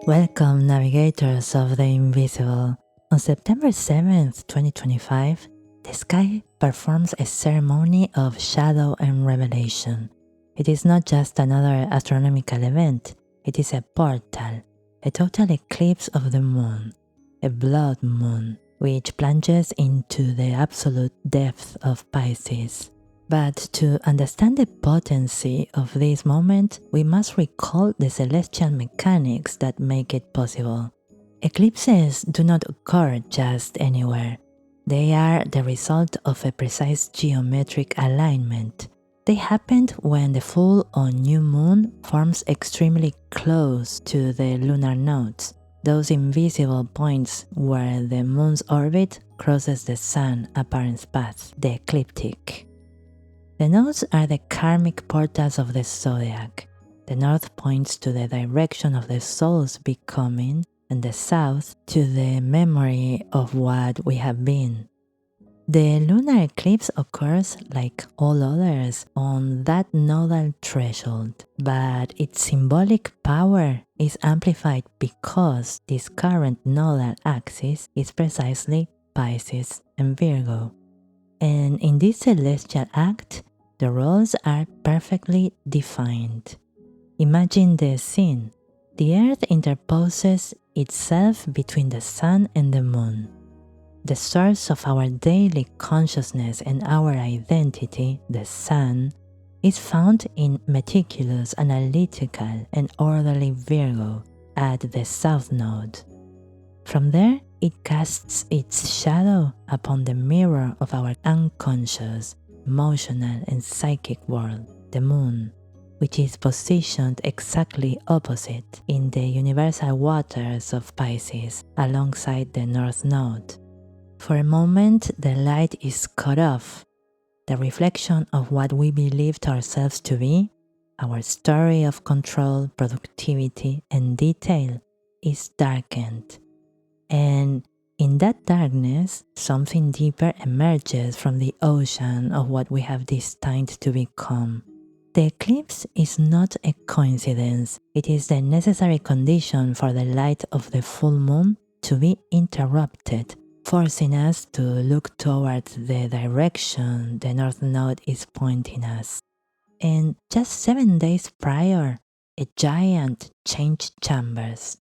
Welcome, navigators of the invisible. On September 7th, 2025, the sky performs a ceremony of shadow and revelation. It is not just another astronomical event, it is a portal, a total eclipse of the moon, a blood moon, which plunges into the absolute depth of Pisces. But to understand the potency of this moment, we must recall the celestial mechanics that make it possible. Eclipses do not occur just anywhere. They are the result of a precise geometric alignment. They happened when the full or new moon forms extremely close to the lunar nodes, those invisible points where the moon's orbit crosses the sun's apparent path, the ecliptic. The nodes are the karmic portals of the zodiac. The north points to the direction of the soul's becoming, and the south to the memory of what we have been. The lunar eclipse occurs, like all others, on that nodal threshold, but its symbolic power is amplified because this current nodal axis is precisely Pisces and Virgo. And in this celestial act, the roles are perfectly defined. Imagine the scene. The earth interposes itself between the sun and the moon. The source of our daily consciousness and our identity, the sun, is found in meticulous, analytical, and orderly Virgo at the south node. From there, it casts its shadow upon the mirror of our unconscious, emotional, and psychic world, the moon, which is positioned exactly opposite in the universal waters of Pisces alongside the north node. For a moment, the light is cut off. The reflection of what we believed ourselves to be, our story of control, productivity, and detail, is darkened. And in that darkness, something deeper emerges from the ocean of what we have destined to become. The eclipse is not a coincidence. It is the necessary condition for the light of the full moon to be interrupted, forcing us to look towards the direction the north node is pointing us. And just 7 days prior, a giant changed chambers.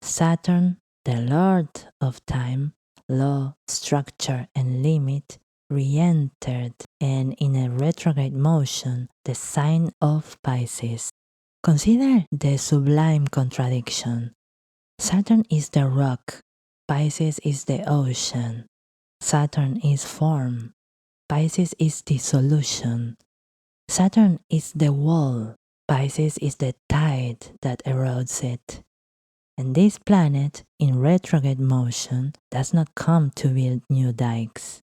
Saturn, the Lord of time, law, structure, and limit, re-entered and in a retrograde motion the sign of Pisces. Consider the sublime contradiction. Saturn is the rock, Pisces is the ocean. Saturn is form, Pisces is dissolution. Saturn is the wall, Pisces is the tide that erodes it. And this planet, in retrograde motion, does not come to build new dikes.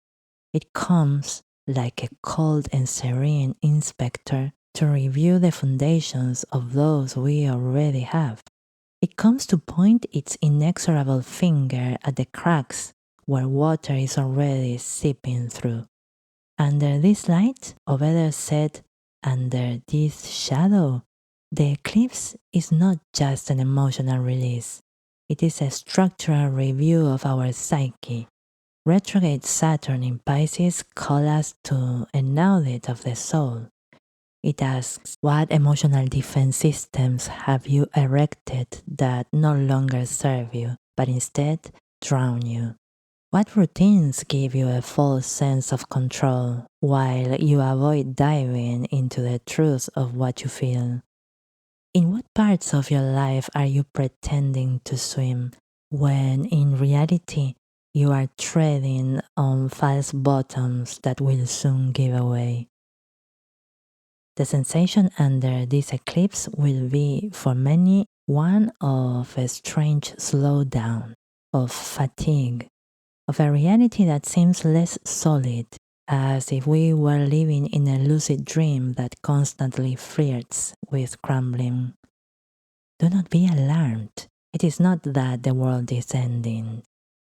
It comes, like a cold and serene inspector, to review the foundations of those we already have. It comes to point its inexorable finger at the cracks where water is already seeping through. Under this light, Obedah said, under this shadow, the eclipse is not just an emotional release. It is a structural review of our psyche. Retrograde Saturn in Pisces calls us to an audit of the soul. It asks, what emotional defense systems have you erected that no longer serve you, but instead drown you? What routines give you a false sense of control while you avoid diving into the truth of what you feel? In what parts of your life are you pretending to swim when in reality you are treading on false bottoms that will soon give away? The sensation under this eclipse will be, for many, one of a strange slowdown, of fatigue, of a reality that seems less solid, as if we were living in a lucid dream that constantly flirts with crumbling. Do not be alarmed. It is not that the world is ending.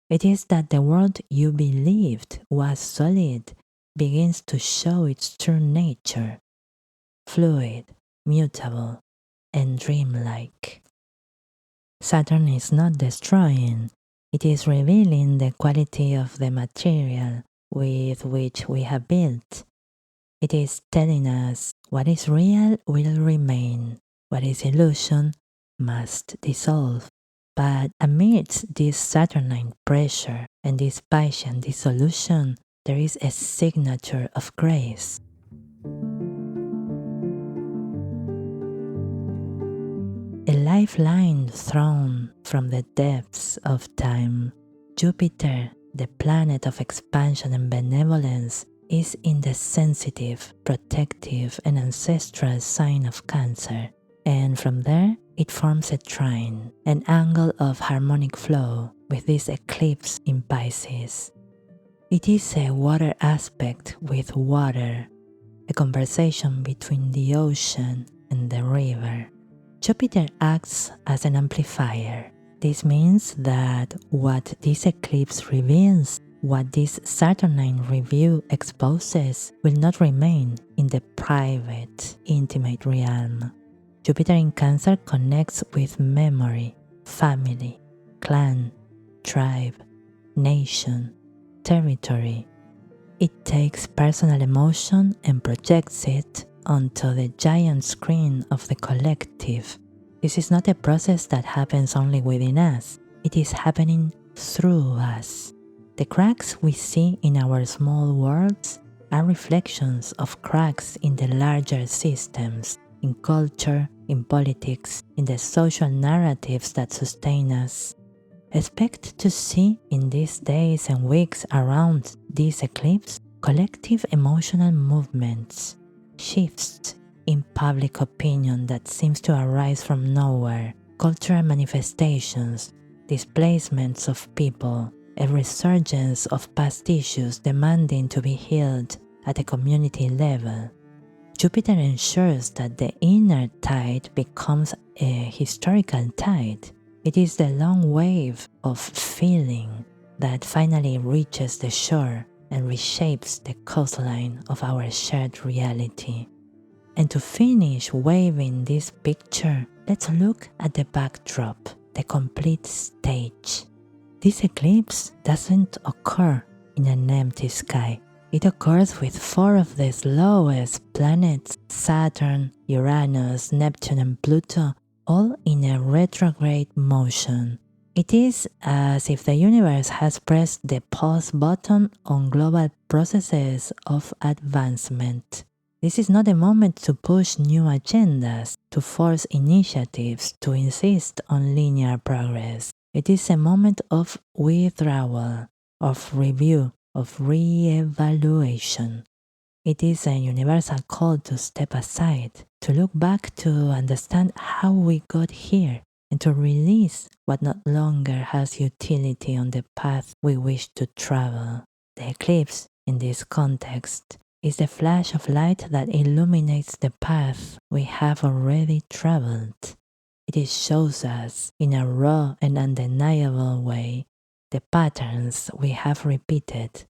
It is that the world you believed was solid begins to show its true nature, fluid, mutable, and dreamlike. Saturn is not destroying, it is revealing the quality of the material with which we have built. It is telling us what is real will remain, what is illusion must dissolve. But amidst this Saturnine pressure and this patient dissolution, there is a signature of grace. A lifeline thrown from the depths of time. Jupiter, the planet of expansion and benevolence, is in the sensitive, protective, and ancestral sign of Cancer, and from there it forms a trine, an angle of harmonic flow with this eclipse in Pisces. It is a water aspect with water, a conversation between the ocean and the river. Jupiter acts as an amplifier. This means that what this eclipse reveals, what this Saturnine review exposes, will not remain in the private, intimate realm. Jupiter in Cancer connects with memory, family, clan, tribe, nation, territory. It takes personal emotion and projects it onto the giant screen of the collective. This is not a process that happens only within us, it is happening through us. The cracks we see in our small worlds are reflections of cracks in the larger systems, in culture, in politics, in the social narratives that sustain us. Expect to see in these days and weeks around this eclipse collective emotional movements, shifts in public opinion that seems to arise from nowhere, cultural manifestations, displacements of people, a resurgence of past issues demanding to be healed at a community level. Jupiter ensures that the inner tide becomes a historical tide. It is the long wave of feeling that finally reaches the shore and reshapes the coastline of our shared reality. And to finish waving this picture, let's look at the backdrop, the complete stage. This eclipse doesn't occur in an empty sky. It occurs with 4 of the slowest planets, Saturn, Uranus, Neptune, and Pluto, all in a retrograde motion. It is as if the universe has pressed the pause button on global processes of advancement. This is not a moment to push new agendas, to force initiatives, to insist on linear progress. It is a moment of withdrawal, of review, of re-evaluation. It is a universal call to step aside, to look back to understand how we got here, and to release what no longer has utility on the path we wish to travel. The eclipse, in this context, is the flash of light that illuminates the path we have already traveled. It shows us, in a raw and undeniable way, the patterns we have repeated,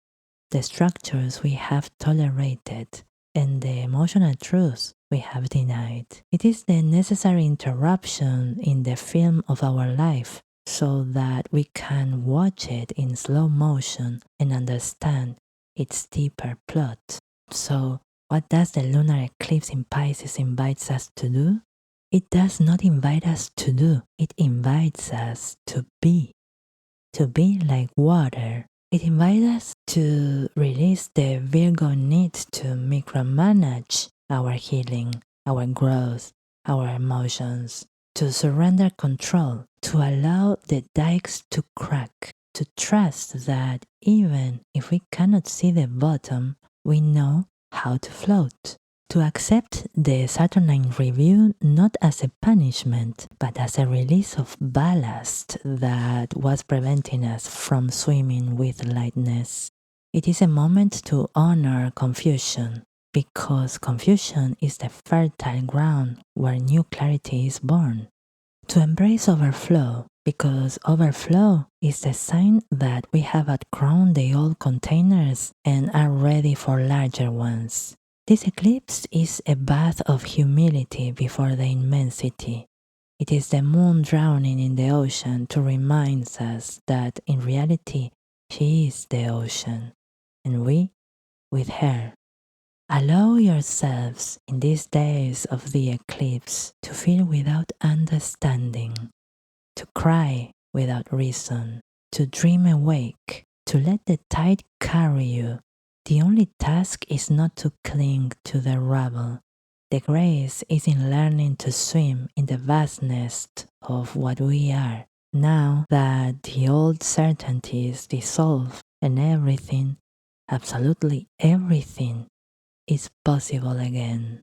the structures we have tolerated, and the emotional truths we have denied. It is the necessary interruption in the film of our life so that we can watch it in slow motion and understand its deeper plot. So, what does the lunar eclipse in Pisces invite us to do? It does not invite us to do, it invites us to be like water. It invites us to release the Virgo need to micromanage our healing, our growth, our emotions, to surrender control, to allow the dikes to crack, to trust that even if we cannot see the bottom, we know how to float. To accept the Saturnine review not as a punishment, but as a release of ballast that was preventing us from swimming with lightness. It is a moment to honor confusion, because confusion is the fertile ground where new clarity is born. To embrace overflow, because overflow is the sign that we have outgrown the old containers and are ready for larger ones. This eclipse is a bath of humility before the immensity. It is the moon drowning in the ocean to remind us that in reality she is the ocean, and we with her. Allow yourselves in these days of the eclipse to feel without understanding, to cry without reason, to dream awake, to let the tide carry you. The only task is not to cling to the rubble. The grace is in learning to swim in the vastness of what we are. Now that the old certainties dissolve and everything, absolutely everything, is possible again.